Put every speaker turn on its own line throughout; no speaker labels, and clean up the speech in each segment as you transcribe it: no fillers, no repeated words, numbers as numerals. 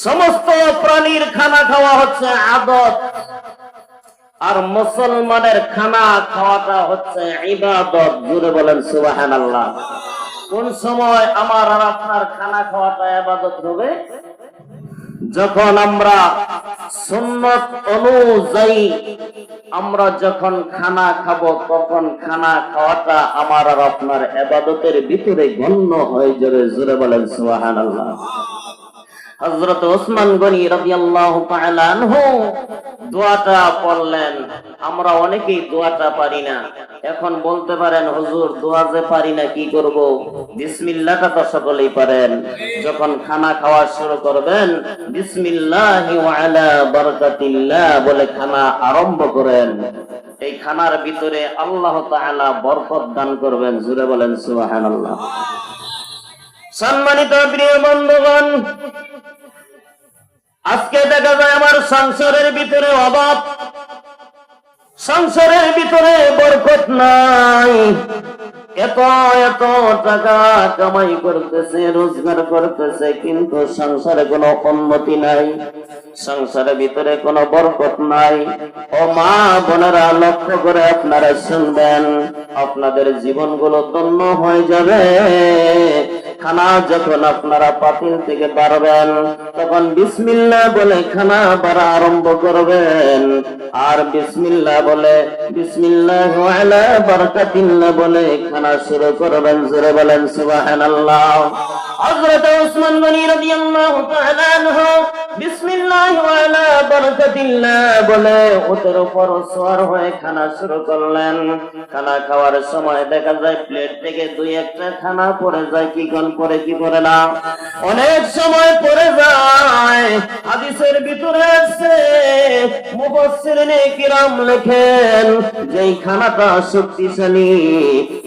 সমস্ত প্রাণীর খানা খাওয়া হচ্ছে আদত, আর মুসলমানের খানা খাওয়াটা হচ্ছে ইবাদত। জোরে বলেন সুবহানাল্লাহ। কোন সময় আমার আর আপনার খানা খাওয়াটা ইবাদত হবে? যখন আমরা সুন্নত অনুযায়ী আমরা যখন খানা খাবো, তখন খানা খাওয়াটা আমার আর আপনার ইবাদতের ভিতরে গণ্য হয়ে যাবে। জোরে বলেন সুবহানাল্লাহ। হযরত ওসমান গনি রাদিয়াল্লাহু তাআলা আনহু দোয়াটা পড়লেন। আমরা অনেকেই দোয়াটা পারি না। এখন বলতে পারেন, হুজুর দোয়া যে পারি না কি করব? বিসমিল্লাহটা তো সকলেই পারেন। যখন খানা খাওয়া শুরু করবেন, বিসমিল্লাহি ওয়া আলা বারাকাতিল্লাহ বলে খানা আরম্ভ করেন। এই খানার ভিতরে আল্লাহ তাআলা বরকত দান করবেন। জোরে বলেন সুবহানাল্লাহ। সম্মানিত প্রিয় বন্ধুগণ, আজকে দেখা যায় আমার সংসারের ভিতরে অভাব, সংসারের ভিতরে বরকত নাই। এত এত টাকা কামাই করতেছে, রোজগার করতেছে, কিন্তু সংসারে কোনো উন্নতি নাই, সংসারের ভিতরে কোনো বরকত নাই। ও মা বোনেরা, লক্ষ্য করে আপনারা শুনবেন, আপনাদের জীবনগুলো ধন্য হয়ে যাবে। খানা যখন আপনারা পাতিল থেকে বাড়বেন, তখন বিসমিল্লাহ বলে খানা বাড়া আরম্ভ করবেন। আর বিসমিল্লাহ বলে, বিসমিল্লাহ আলা বারাকাতিল্লাহ বলে খানা শুরু করবেন। জোরে বলেন সুবহানাল্লাহ। হযরত ওসমান গনি রাদিয়াল্লাহু তাআলা আনহু বিসমিল্লাহ আলা বারাকাতিল্লাহ বলে ওটার উপর সওয়ার হয়ে খানা শুরু করলেন। খানা খাওয়ার সময় দেখা যায় প্লেট থেকে দুই একটা খানা পড়ে যায়। কি কোন পড়ে কি পড়ে না? অনেক সময় পড়ে যায়। হাদিসের ভিতরে আছে, মুফাসসিরিনে কিরাম লেখেন, যেই খানাটা শক্তিশালী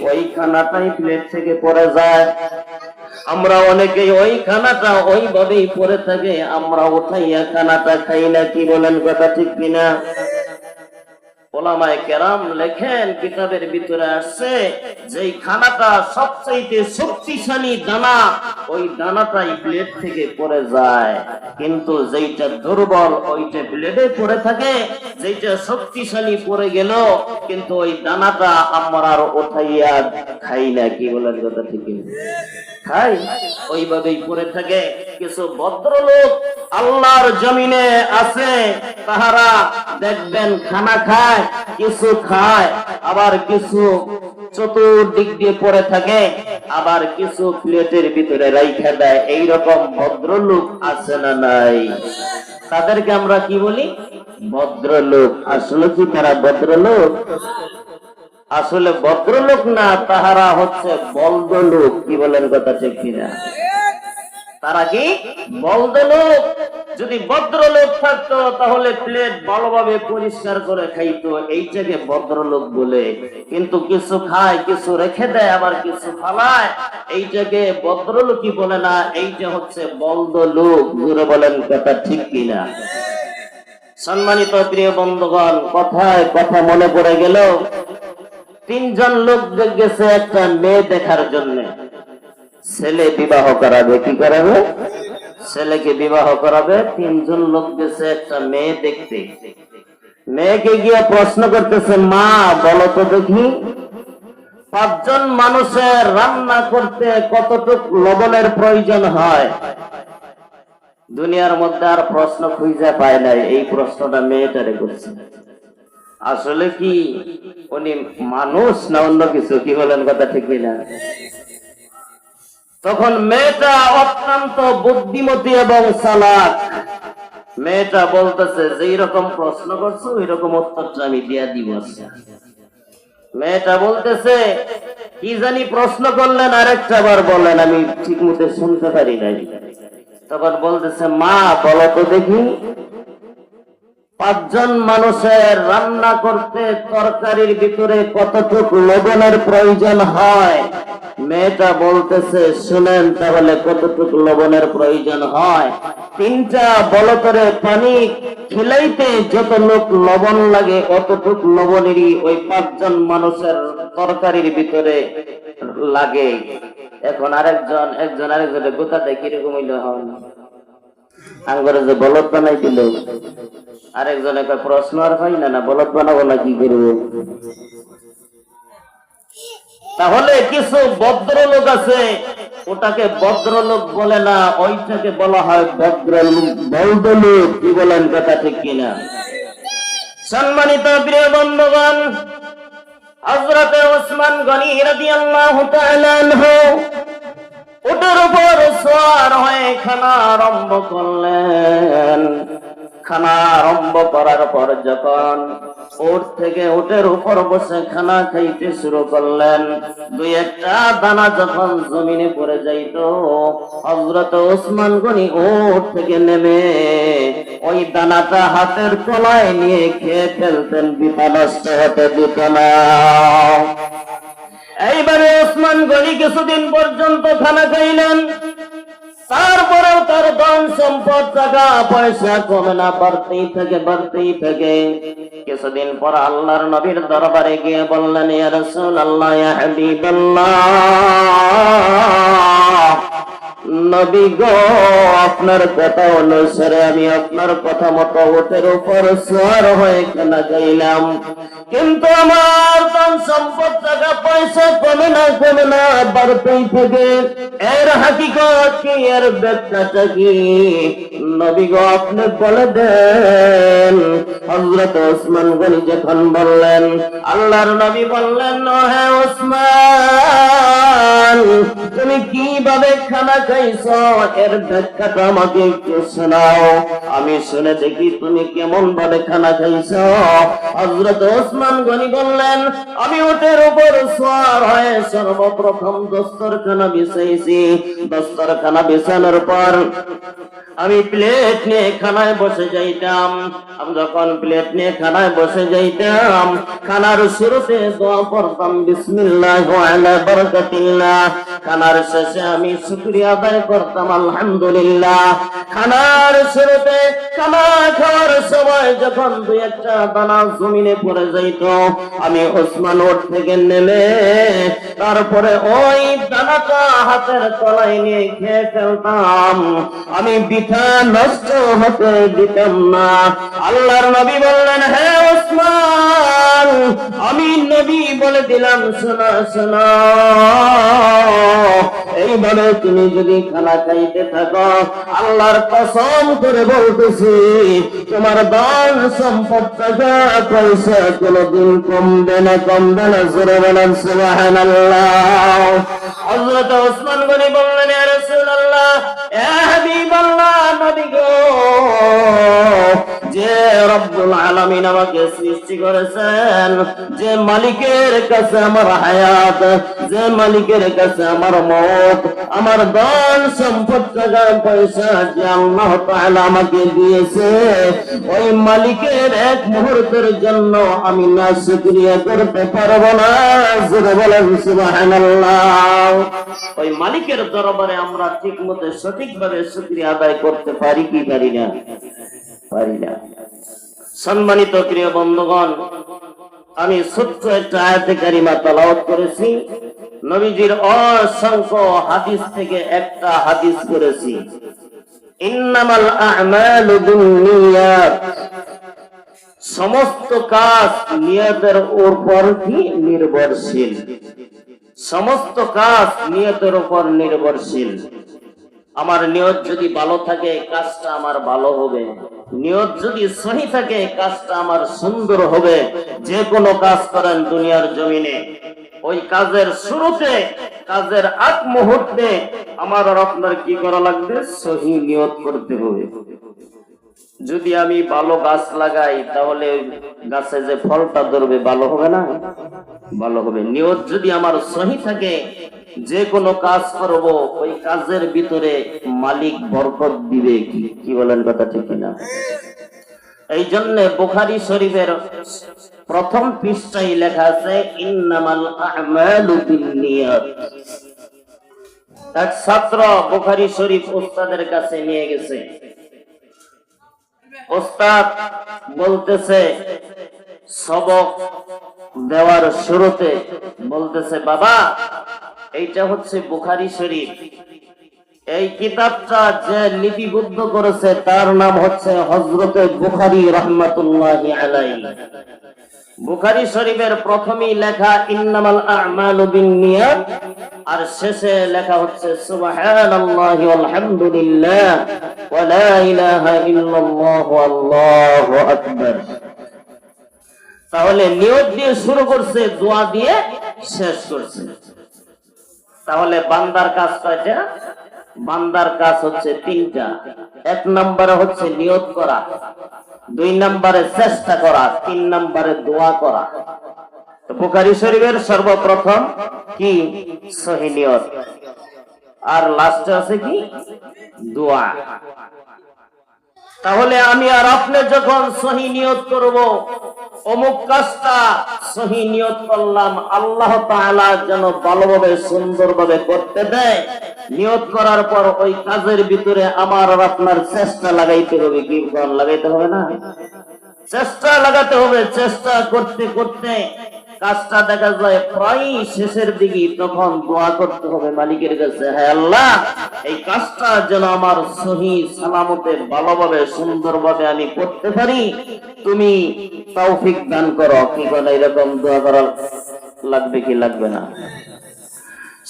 ওই খানাটাই প্লেট থেকে পড়ে যায়। আমরা অনেকেই ওই খানাটা ওইভাবেই পড়ে থাকে, আমরা উঠাইয়া খানাটা খাই না। কি বলেন, কথা ঠিক কিনা? ওলামায়ে কেরাম লেখেন, কিতাবের ভিতরে আসছে, যেই খানাটা সবচাইতে শক্তিশালী দানা, ওই দানাটাই প্লেট থেকে পড়ে যায়। কিন্তু যেইটা দুর্বল ওইটা প্লেটে পড়ে থাকে, যেইটা শক্তিশালী পড়ে গেল, কিন্তু ওই দানাটা আমরা আর উঠাইয়া খাই না। কি বলেন, কথা ঠিক কিনা? খাই, ওইভাবেই পড়ে থাকে। কিছু ভদ্রলোক আল্লাহর জমিনে আছে, তাহারা দেখবেন খানা খায়, কিছু খায়, আবার কিছু চতুর্দিক দিয়ে পড়ে থাকে, আবার কিছু প্লেটের ভিতরে রাইখা দেয়। এইরকম ভদ্রলোক আছে না নাই? তাদেরকে আমরা কি বলি? ভদ্রলোক। আসলে কি তারা ভদ্রলোক? আসলে ভদ্রলোক না, তাহারা হচ্ছে বলদলোক। কি বলেন, কথা ঠিক কিনা? তারা কি বলদলোক? যদি ভদ্রলোক থাকতো তাহলে প্লেট ভালোভাবে পরিষ্কার করে খাইতো, এইটাকে ভদ্রলোক বলে। কিন্তু কিছু খায়, কিছু রেখে দেয়, আবার কিছু ফালায়, এইটাকে ভদ্রলোকই বলে না, এইটা হচ্ছে বলদলোক। জোরে বলেন, কথা ঠিক কিনা? সম্মানিত প্রিয় বন্ধুগণ, কথায় কথা মনে পড়ে গেল, তিনজন লোক গেছে একটা মেয়ে দেখার জন্য। ছেলে বিবাহ করাবে। কি করাবে? ছেলেকে বিবাহ করাবে। তিনজন লোক গেছে একটা মেয়ে দেখতে। মেয়েকে গিয়ে প্রশ্ন করতেছে, মা বলো তো দেখি, 5 জন মানুষের রান্না করতে কতটুকু লবণের প্রয়োজন হয়? দুনিয়ার মধ্যে আর প্রশ্ন খুঁজে পায় নাই, এই প্রশ্নটা মেয়েটারে করছে। আসলে কি উনি মানুষ না অন্য কিছু? কি বলেন, কথা ঠিক না? তখন মেয়েটা অত্যন্ত বুদ্ধিমতী এবং চালাক। মেয়েটা বলতেছে, যে রকম প্রশ্ন করছো ওই রকম উত্তরটা আমি দিয়া দিব। মেয়েটা বলতেছে, কি জানি প্রশ্ন করলেন, আরেকটা বার বলেন, আমি ঠিক মতো শুনতে পারি নাই। তখন বলতেছে, মা বলো তো দেখি, 5 জন মানুষের রান্না করতে তরকারির ভিতরে কতটুকু লবণের প্রয়োজন হয়? মেয়েটা বলতেছে, শুনেন তাহলে কতটুকু লবণের প্রয়োজন হয়। 3টা বলতরে পানি খিলাইতে যত লোক লবণ লাগে, অতটুকু লবণেরই ওই 5 জন মানুষের তরকারির ভিতরে লাগে। এখন একজন আরেকজনের গোটা দেয় কিরকম হইলে হয়? আঙ্গরে যে বলদ বানাই দিল, আরেকজনে কয় প্রশ্ন আর হয় না, বলদ বানাবো না কি করবো? তাহলে কিছু ভদ্রলোক আছে, ওটাকে ভদ্রলোক বলে না, ওইটাকে বলা হয় ভদ্রলোক। কি বলেন, কথা ঠিক কিনা? সম্মানিত প্রিয় বন্ধুগণ, হযরতে ওসমান গনি রাদিয়াল্লাহু তাআলা আনহু উটের উপর সওয়ার হয়ে খানা আরম্ভ করলেন। খানা আরম্ভ করার পর যখন উট থেকে উটের উপর বসে খানা খাইতে শুরু করলেন, দুই একটা দানা যখন জমিনে পড়ে যাইত, হযরত ওসমান গনি উট থেকে নেমে ওই দানাটা হাতের তলায় নিয়ে খেয়ে ফেলতেন, বিপা নষ্ট হতে দিত না। এইবারে ওসমান গনি কিছুদিন পর্যন্ত খানা খাইলেন, তারপরেও তার ধন সম্পদ, টাকা পয়সা কমে না, বাড়তেই থাকে। কিছুদিন পর আল্লাহর নবীর দরবারে গিয়ে বললেন, ইয়া রাসূলুল্লাহ, ইয়া হাবিবাল্লাহ, নবী গো, আপনার কথা অনুসারে আমি আপনার কথা মতো উটের উপর সওয়ার হয়ে খানা খাইলাম, কিন্তু আমার ধন সম্পদ, টাকা পয়সা কমে না, বাড়তেই থাকে। এর হাকিকত কি, এর ব্যাখ্যাটা কি? নবী গো, আপনি বলে দেন। হযরত ওসমান গনি যখন বললেন, আল্লাহর নবী বললেন, হে ওসমান, তুমি কিভাবে খানা খাইছো, এর ব্যাখ্যাটা আমাকে একটু শোনাও, আমি শুনে দেখি তুমি কেমন ভাবে খানা খাইছো। হযরত ওসমান গনি বললেন, আমি উটের উপর সওয়ার হয়ে সর্বপ্রথম দস্তরখানা বিছাইছি। দস্তরখানা বিছানোর পর আমি প্লেট নিয়ে খানায় বসে যাইতাম। আমি যখন প্লেট নিয়ে খানায় বসে যাইতাম, খানার শুরুতে দোয়া পড়তাম, বিসমিল্লাহি ওয়া আলা বারাকাতিল্লাহ। খানার শেষে আমি শুকরিয়া আদায় করতাম, আলহামদুলিল্লাহ। খানার শুরুতে, খানা খাওয়ার সময় যখন দুই একটা দানা জমিনে পড়ে যাইত, আমি ওসমান উট থেকে নেমে তারপরে ওই দানাটা হাতের তলায় নিয়ে খেয়ে ফেলতাম, আমি বৃথা নষ্ট হতে দিতাম না। আল্লাহর নবী বললেন, হে ওসমান, আমি নবী বলে দিলাম, শোনা শোনা, এইভাবে তুমি যদি খানা খাইতে থাকো, আল্লাহর কসম করে বলতেছি, তোমার ধন সম্পদ, টাকা পয়সা কোনদিন কমবে না। জোরে বলেন সুবহানাল্লাহ। হযরত ওসমান গনি বললেন, ইয়া রাসূলুল্লাহ, ইয়া হাবিবাল্লাহ, নবী গো, যে রব্বুল আলামিন আমাকে সৃষ্টি করেছেন, যে মালিকের কাছে আমার হায়াত, যে মালিকের কাছে আমার মওত, আমার ধন সম্পদ, টাকা পয়সা যে আল্লাহ তাআলা আমাকে দিয়েছে, ওই মালিকের এক মুহূর্তের জন্য আমি না শুকরিয়া করতে পারবো না। জোরে বলেন সুবহানাল্লাহ। ওই মালিকের দরবারে আমরা ঠিকমতো সঠিকভাবে শুকরিয়া আদায় করতে পারি কি পারি না? পারি না। সম্মানিত প্রিয় বন্ধুগণ, আমি ছোট্ট একটা আয়াতে কারিমা তেলাওয়াত করেছি, নবীজির অসংখ্য হাদিস থেকে একটা হাদিস করেছি, ইন্নামাল আ'মালু বিন্নিয়াত, সমস্ত কাজ নিয়তের উপর কি নির্ভরশীল, সমস্ত কাজ নিয়তের উপর নির্ভরশীল। আমার নিয়ত যদি ভালো থাকে, কাজটা আমার ভালো হবে, নিয়ত যদি সহি থাকে, কাজটা আমার সুন্দর হবে। যে কোনো কাজ করেন দুনিয়ার জমিনে, ওই কাজের শুরুতে, কাজের আগ মুহূর্তে আমার আর আপনার কি করা লাগবে? সহি নিয়ত করতে হবে। যদি আমি ভালো গাছ লাগাই, তাহলে গাছে যে ফলটা ধরবে, ভালো হবে না? ভালো হবে। নিয়ত যদি আমার সহি থাকে, যে কোনো কাজ করব, ওই কাজের ভিতরে মালিক বরকত দিবে। কি বলেন, কথা ঠিক না? এই জন্য বুখারী শরীফের প্রথম পৃষ্ঠায় লেখা আছে, ইন্নামাল আ'মালু বিন্নিয়াত। এক ছাত্র বুখারী শরীফ ওস্তাদের কাছে নিয়ে গেছে। ওস্তাদ বলতেছে, সবক দেওয়ার শুরুতে বলতেছে, বাবা, এইটা হচ্ছে বুখারী শরীফ, এই কিতাবটা যে লিপিবদ্ধ করেছে তার নাম হচ্ছে হযরতে বুখারী রাহমাতুল্লাহি আলাইহি। বুখারী শরীফের প্রথমেই লেখা ইন্নামাল আ'মালু বিন্নিয়াত, আর শেষে লেখা হচ্ছে সুবহানাল্লাহি ওয়ালহামদুলিল্লাহ ওয়া লা ইলাহা ইল্লাল্লাহু আল্লাহু আকবার। তাহলে নিয়ত দিয়ে শুরু করছে, দোয়া দিয়ে শেষ করছে। তাহলে বান্দার কাজ কয়টা? বান্দার কাজ হচ্ছে তিনটা। এক নম্বরে হচ্ছে নিয়ত করা, দুই নম্বরে চেষ্টা করা, তিন নম্বরে দোয়া করা। বুখারী শরীফের সর্বপ্রথম কি? সহিহ নিয়ত, আর লাস্টে আছে কি? দোয়া। তাহলে আমি আর আপনি যখন সহিহ নিয়ত করব, অমুক কাজটা সহিহ নিয়ত করলাম, আল্লাহ তাআলা যেন ভালোভাবে সুন্দরভাবে করতে দেয়, নিয়ত করার পর ওই কাজের ভিতরে আমার আর আপনার চেষ্টা লাগাইতে হবে। কি লাগাইতে হবে না? চেষ্টা লাগাতে হবে। চেষ্টা করতে করতে কাজটা দেখা যায় প্রায় শেষের দিকে, তখন দোয়া করতে হবে মালিকের কাছে, হে আল্লাহ, এই কাজটা যেন আমার সহিহ সালামতে ভালোভাবে সুন্দরভাবে আমি করতে পারি, তুমি তৌফিক দান করো। কি বলে, এরকম দোয়া করা লাগবে কি লাগবে না?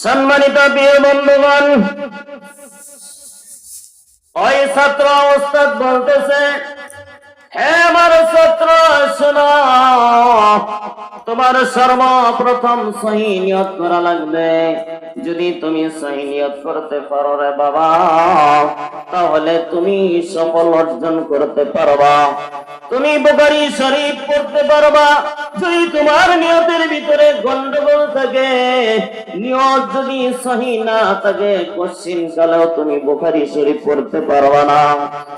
সম্মানিত প্রিয় বন্ধুগণ, ওই ছাত্র ওস্তাদ বলতেছে, হে আমার ছাত্র শোনো, তোমার সর্বপ্রথম সহিহ নিয়ত করা লাগবে। যদি তুমি সহিহ নিয়ত করতে পারো রে বাবা, তাহলে তুমি সফল অর্জন করতে পারবা, তুমি বুখারী শরীফ পড়তে পারবা। যদি তোমার নিয়তের ভিতরে গন্ডগোল থাকে, নিয়ত যদি সহিহ না থাকে, কোশ্চিন কালেও তুমি বুখারী শরীফ পড়তে পারবা না।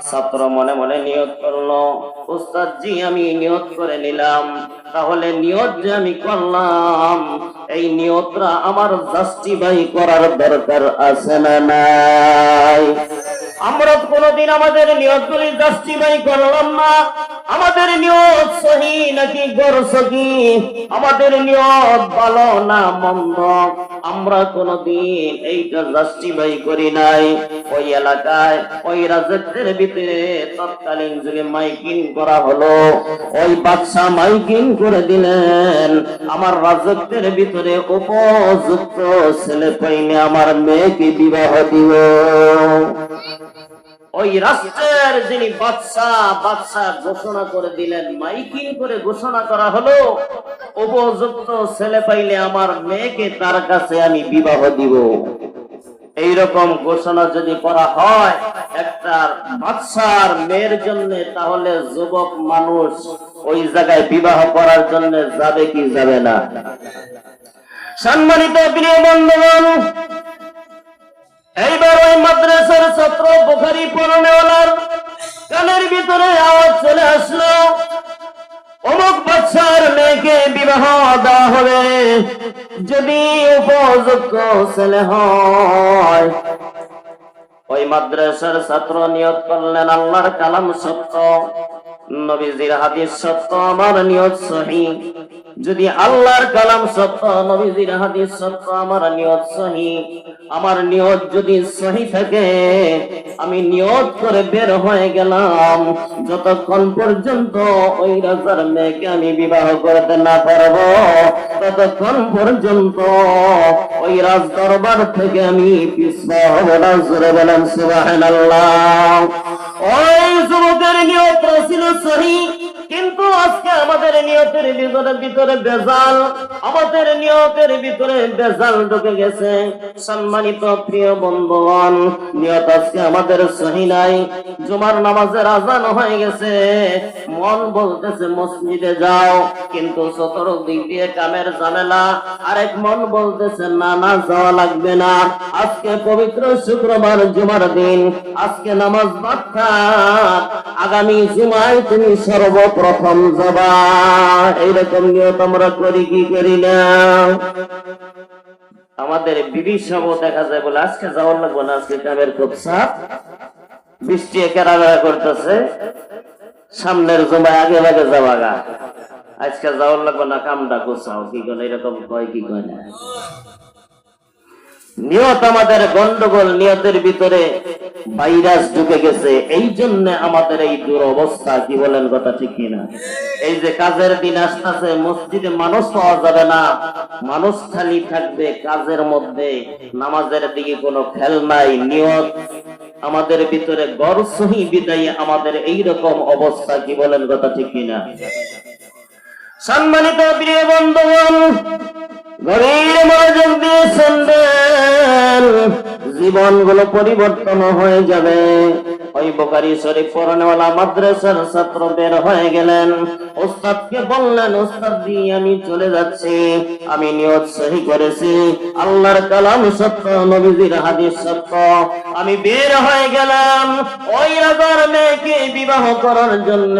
ছাত্র মনে মনে নিয়ত করলো, উস্তাদ জি আমি নিয়ত করে নিলাম, তাহলে নিয়ত যে আমি করলাম, এই নিয়তটা আমার জাস্টিফাই করার দরকার আছে না নাই? আমরা কোনদিন আমাদের নিয়তগুলি জাস্টিফাই করলাম না। আমাদের নিয়ত সহিহ নাকি গরসকি, আমাদের নিয়ত ভালো না মন্দ, আমরা কোনদিন এইটা জাস্টিফাই করি নাই। ওই এলাকায় ওই রাজত্বের ভিতরে তৎকালীন যুগে মাইকিং করা হলো, ওই বাদশা মাইকিং করে দিলেন, আমার রাজত্বের ভিতরে উপযুক্ত ছেলে পাইলে আমার মেয়েকে বিবাহ দিব। ওই রাষ্ট্রের যিনি বাদশা ঘোষণা করে দিলেন, মাইকিং করে ঘোষণা করা হলো, উপযুক্ত ছেলে পাইলে আমার মেয়েকে তার কাছে আমি বিবাহ দিব। এইরকম ঘোষণা যদি করা হয় একটা বাদশার মেয়ের জন্য, তাহলে যুবক মানুষ ওই জায়গায় বিবাহ করার জন্য যাবে কি যাবে না? সম্মানিত প্রিয় বন্ধুগণ, এইবার ওই মাদ্রাসার ছাত্র বুখারী পড়নেওয়ালার কানের ভিতরে আওয়াজ চলে আসলো, অমুক বাদশার মেয়েকে বিবাহ দেওয়া হবে, যদি উপযুক্ত ছেলে হয়। ওই মাদ্রাসার ছাত্র নিয়ত করলেন, আল্লাহর কালাম সত্য, নবীজির হাদিস সত্য, আমার নিয়ত সহিহ। যদি আল্লাহর কালাম সত্য, নবীজির হাদিস সত্য, আমার নিয়ত সহিহ। আমার নিয়ত যদি সহিহ থাকে, আমি নিয়ত করে বের হয়ে গেলাম, যতক্ষণ পর্যন্ত ওই রাজার মেয়েকে আমি বিবাহ করতে না পারবো, ততক্ষণ পর্যন্ত ওই রাজ দরবার থেকে আমি পিছপা হব না। জোরে বলেন সুবহানাল্লাহ। ওই যুবকের নিয়ত ছিল সহিহ, কিন্তু আজকে আমাদের নিয়তের ভিতরে বেজাল, আমাদের নিয়তের ভিতরে বেজাল ঢুকে গেছে। সম্মানিত প্রিয় বন্ধুগণ, নিয়ত আজকে আমাদের সহিহ নাই। জুমার নামাজের আজান হয়ে গেছে, মন বলতেছে মসজিদে যাও, কিন্তু চতুর্দিক দিয়ে কামের ঝামেলা। আরেক মন বলতেছে না না, যাওয়া লাগবে না, আজকে পবিত্র শুক্রবার জুমার দিন, আজকে নামাজ বাদ থাক, আগামী জুমায় তুমি সর্বপ্রথম যাবা। এইরকম নিয়ত আমরা করি কি করি না? আমাদের বিবি সব দেখা যায় বলে আজকে যাওয়ার লাগবে না, আজকে কামের খুব চাপ, বৃষ্টি কেরাবেরা করতেছে, সামনের জুমায় আগে আগে যাওয়া গা, আজকে যাওয়ার লাগবে না, কামটা গোছাও। কি করে এরকম কয় কি কয় না? নিয়ত আমাদের গন্ডগোল, নিয়তের ভিতরে ভাইরাস ঢুকে গেছে, এই জন্য আমাদের এই দুরবস্থা। কি বলেন, কথা ঠিক কিনা? এই যে কাজের দিন আসতেছে, মসজিদে মানুষ পাওয়া যাবে না, মানুষ খালি থাকবে কাজের মধ্যে, নামাজের দিকে কোনো খেয়াল নাই। নিয়ত আমাদের ভিতরে গড় সহি বিদায় আমাদের এইরকম অবস্থা। কি বলেন, কথা ঠিক কিনা? সম্মানিত প্রিয় বন্ধুগণ, গভীর মনোযোগ দিয়ে শুনবেন, জীবনগুলো পরিবর্তন হয়ে যাবে। ওই বুখারী শরীফ পড়ানেওয়ালা মাদ্রাসার ছাত্র বের হয়ে গেলেন, ওস্তাদকে বললেন, ওস্তাদ জি আমি চলে যাচ্ছি, আমি নিয়ত সহি করেছি, আল্লাহর কালাম সত্য, নবীজির হাদিস সত্য, আমি বের হয়ে গেলাম ওই রাজার মেয়েকে বিবাহ করার জন্য।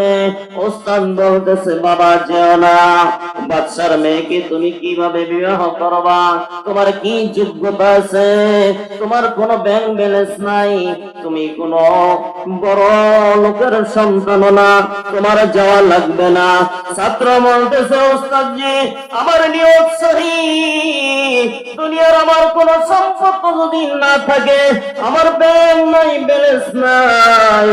ওস্তাদ বলতেছে, বাবা যেও না, বাদশার মেয়েকে তুমি কিভাবে বিবাহ করবা? তোমার কি যোগ্যতা আছে? তোমার কোনো ব্যাংক ব্যালেন্স নাই, তুমি কোনো বড় লোকের সন্তান না, তোমার যাওয়া লাগবে না। ছাত্র বলতেছে, ওস্তাদ জি আমার নিয়ত সহিহ, দুনিয়ার আমার কোনো সম্পদ যদি না থাকে, আমার ব্যাংক নাই, ব্যালেন্স নাই,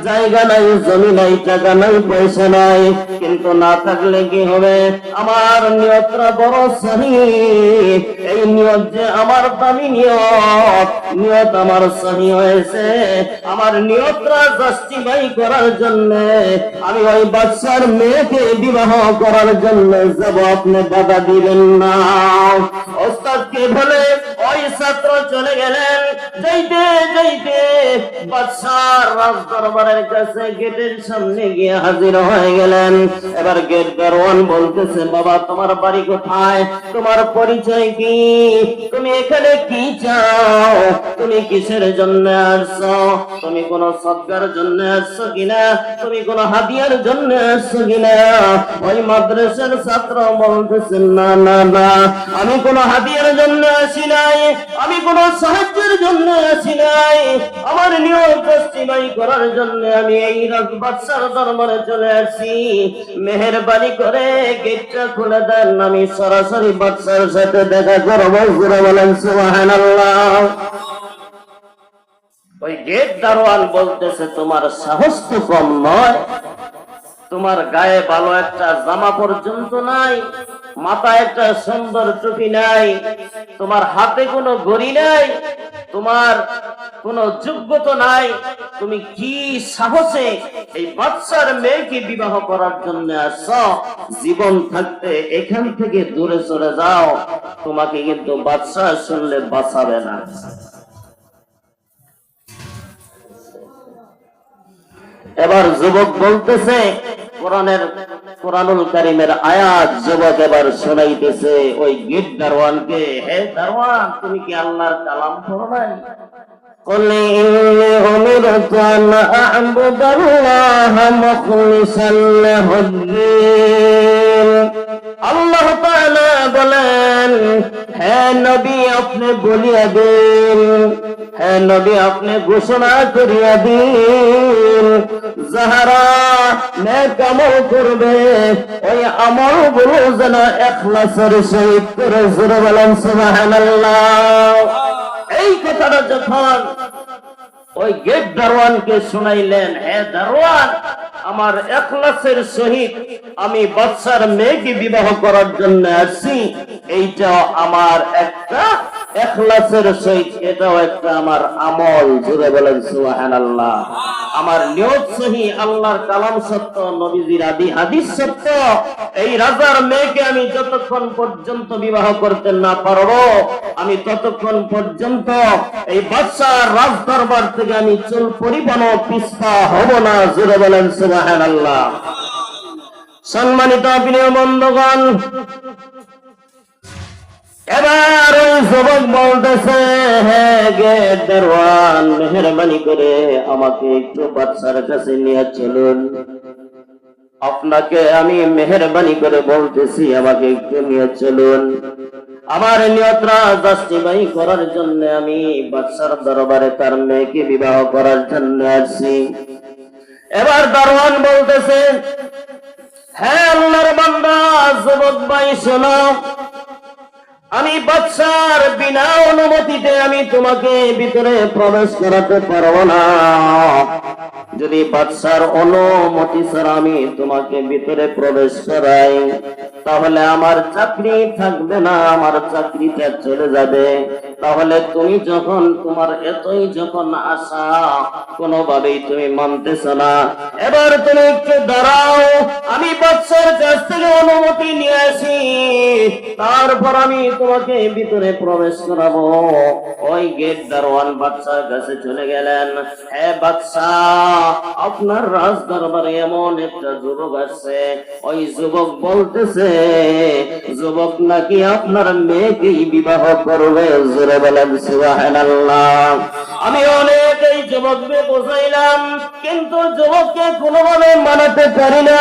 জায়গা নাই, জমি নাই, টাকা নাই, পয়সা নাই, কিন্তু না থাকলে কি হবে, আমার নিয়তটা বড় সহিহ। এই নিয়ত যে আমার দামি নিয়ত, নিয়ত আমার সহিহ হয়েছে, আমার নিয়তটা জাস্টিফাই করার জন্য আমি ওই বাদশার মেয়েকে বিবাহ করার জন্য যাব, আপনি বাধা দিবেন না। ওস্তাদকে বলে ওই ছাত্র চলে গেলেন। যাইতে যাইতে বাদশার রাজ দরবারের কাছে গেটের সামনে গিয়ে হাজির হয়ে গেলেন। এবার গেট দারোয়ান বলতেছে, বাবা তোমার বাড়ি কোথায়? তোমার পরিচয় কি? তুমি এখানে কি চাও? তুমি কিসের জন্য আসছো? তুমি কোন সদকার জন্য আসছো কিনা? তুমি কোন হাদিয়ার জন্য আসছো কিনা? ওই মাদ্রাসার ছাত্র বলতেছে, না না না, আমি কোন হাদিয়ার জন্য আসি নাই, আমি কোন সাহায্যের জন্য আসি নাই, আমার নিয়ত জাস্টিফাই করার জন্য আমি এই বাদশার দরবারে চলে আসি, মেহেরবানি করে গেটটা খুলে দেন, আমি সরাসরি বাদশার সাথে দেখা করব। বলেন সুবহানাল্লাহ। ওই গেট দারোয়ান বলতেছে, তোমার সাহস তো কম নয়, তোমার গায়ে ভালো একটা জামা পর্যন্ত নাই, মাথায় একটা সুন্দর টুপি নাই, তোমার হাতে কোনো ঘড়ি নাই, তোমার কোনো যোগ্যতা নাই, তুমি কি সাহসে এই বাদশার মেয়েকে বিবাহ করার জন্য আসছো? জীবন থাকতে এখান থেকে দূরে চলে যাও, তোমাকে কিন্তু বাদশা শুনলে বাঁচাবে না। এবার যুবক বলতেছে, কোরআনুল কারীমের আয়াত যুবক এবার শোনাইতেছে ওই গেট দারোয়ানকে, হে দারোয়ান তুমি কি আল্লাহর কালাম পড়ো নাই? قل إني أمرت أن أعبد الله مخلصا له الدين। আল্লাহ তাআলা বলেন, হে নবী আপনি বলিয়া দিন, হে নবী আপনি ঘোষণা করিয়া দিন, যাহারা নেক আমল করবে ওই আমলগুলো যেন ইখলাসের সহিত করে। জোরে বলেন সুবহানাল্লাহ। এই কথাটা যখন ওই গেট দারোয়ানকে শুনাইলেন, হে দারোয়ান আমার ইখলাসের সহিত আমি বাদশার মেয়েকে বিবাহ করার জন্য আসছি, এইটা আমার একটা ইখলাসের সহিত, এটাও একটা আমার আমল। জোরে বলেন সুবহানাল্লাহ। আমার নিয়ত সহি, আল্লাহর কালাম সত্য, নবীজির হাদিস সত্য। এই রাজার মেয়েকে আমি যতক্ষণ পর্যন্ত বিবাহ করতে না পারবো, আমি ততক্ষণ পর্যন্ত এই বাদশার রাজ দরবার থেকে আমি চুল পরিবহন পিছপা হব না। জোরে বলেন সুবহানাল্লাহ। সম্মানিত প্রিয় বন্ধুগণ, এবার ওই যুবক বলতেছে, হে গেট দারোয়ান মেহেরবানি করে আমাকে একটু বাদশার কাছে নিয়ে চলুন, আপনাকে আমি মেহেরবানি করে বলতেছি আমাকে একটু নিয়ে চলুন, আমার নিয়তটা জাস্টিফাই করার জন্য আমি বাদশার দরবারে তার মেয়েকে বিবাহ করার জন্য আসছি। এবার দারোয়ান বলতেছে, হে আল্লাহর বান্দা যুবক ভাই শোনো, আমি বাদশার বিনা অনুমতিতে আমি তোমাকে ভিতরে প্রবেশ করাতে পারবো না। যদি বাদশার অনুমতি ছাড়া আমি তোমাকে ভিতরে প্রবেশ করাই, তাহলে আমার চাকরি থাকবে না, আমার চাকরিটা চলে যাবে। তাহলে তুমি যখন তোমার এতই যখন আশা, কোনোভাবেই তুমি মানতেছ না, এবার তুমি একটু দাঁড়াও, আমি বাদশার কাছ থেকে অনুমতি নিয়ে আসি, তারপর আমি তোমাকে ভিতরে প্রবেশ করাবো। ওই গেট দারোয়ান বাদশার কাছে চলে গেলেন। হে বাদশাহ, আপনার রাজ দরবারে এমন একটা যুবক আসছে, ওই যুবক বলতেছে যুবক নাকি আপনার মেয়েকেই বিবাহ করবে। জোরে বলেন সুবহানাল্লাহ। আমি অনেক এই যুবককে বোঝাইলাম, কিন্তু যুবককে কোনোভাবে মানাতে পারি না।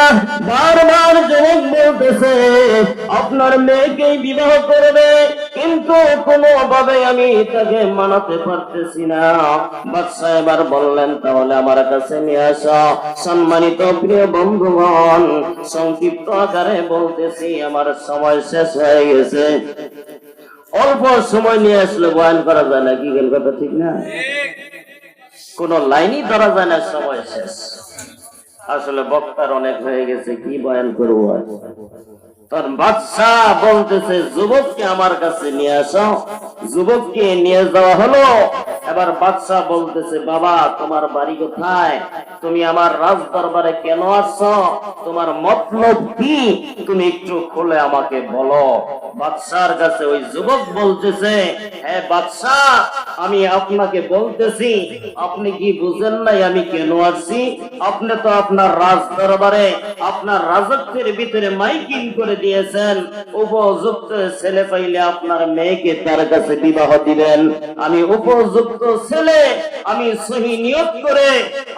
বারবার যুবক বলতেছে আপনার মেয়েকেই বিবাহ করবে, কিন্তু কোনোভাবে আমি তাকে মানাতে পারতেছি না। বাদশা এবার বললেন তাহলে আমার কাছে নিয়ে আসো। সম্মানিত প্রিয় বন্ধুগণ, সংক্ষিপ্ত আকারে বলতেছি আমার সময় শেষ হয়ে গেছে। অল্প সময় নিয়ে আসলে বয়ান করা যায় না, কি গেল কথা ঠিক না? কোন লাইনই ধরা যায় না, সময় শেষ। আসলে বক্তার অনেক হয়ে গেছে, কি বয়ান করবো আর। তার বাদশা বলতেছে যুবককে আমার কাছে নিয়ে আসো। যুবককে নিয়ে যাওয়া হলো। এবার বাদশা বলতেছে বাবা তোমার বাড়ি কোথায়, তুমি আমার রাজ দরবারে কেন আসছো, তোমার মতলব কি, তুমি একটু খুলে আমাকে বলো। বাদশার কাছে ওই যুবক বলতেছে হে বাদশা, আমি আপনাকে বলতেছি আপনি কি বুঝেন নাই আমি কেন আসছি? আপনি তো আপনার রাজ দরবারে আপনার রাজত্বের ভিতরে মাইকিং করে দিয়েছেন, উপযুক্ত ছেলে পাইলে আপনার মেয়েকে তার কাছে বিবাহ দিবেন। আমি উপযুক্ত ছেলে, আমি সহি নিয়ত করে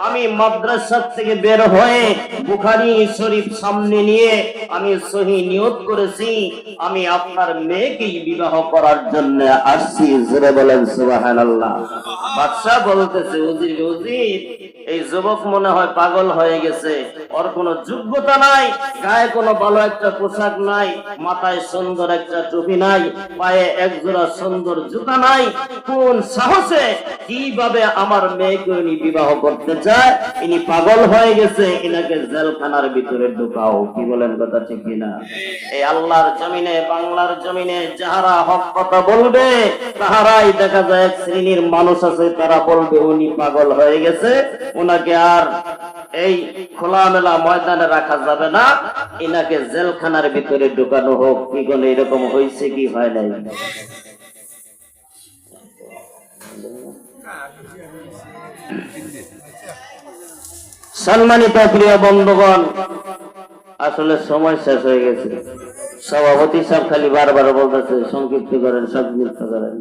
আমি মাদ্রাসা থেকে বের হয়ে বুখারী শরীফ সামনে নিয়ে আমি সহি নিয়ত করেছি আমি আপনার মেয়েকেই বিবাহ করার জন্য আসছি। জোরে বলেন সুবহানাল্লাহ। বাদশা বলতেছে উজির উজির, এই যুবক মনে হয় পাগল হয়ে গেছে, ওর কোনো যোগ্যতা নাই, গায়ে কোনো ভালো একটা পোশাক নাই, মাথায় সুন্দর একটা টুপি নাই, পায়ে একজোড়া সুন্দর জুতা নাই, কোন সাহসে কিভাবে আমার মেয়েকে উনি বিবাহ করতে চায়? ইনি পাগল হয়ে গেছে, এনাকে জেলখানার ভিতরে ঢুকাও। কি বলেন কথা ঠিক কিনা? এই আল্লাহর জমিনে, বাংলার জমিনে যাহারা হক কথা বলবে তাহারাই দেখা যায় এক শ্রেণীর মানুষ আছে, তারা বলবে উনি পাগল হয়ে গেছে, ওনাকে আর এই খোলামেলা ময়দানে রাখা যাবে না, এনাকে জেলখানার ভিতরে ঢুকানো হোক। কি কোন এরকম হয়েছে কি হয় নাই? সম্মানিত প্রিয় বন্ধুগণ, আসলে সময় শেষ হয়ে গেছে। সভাপতি সাহেব খালি বারবার বলতেছে সংক্ষিপ্ত করেন, সংক্ষিপ্ত করেন।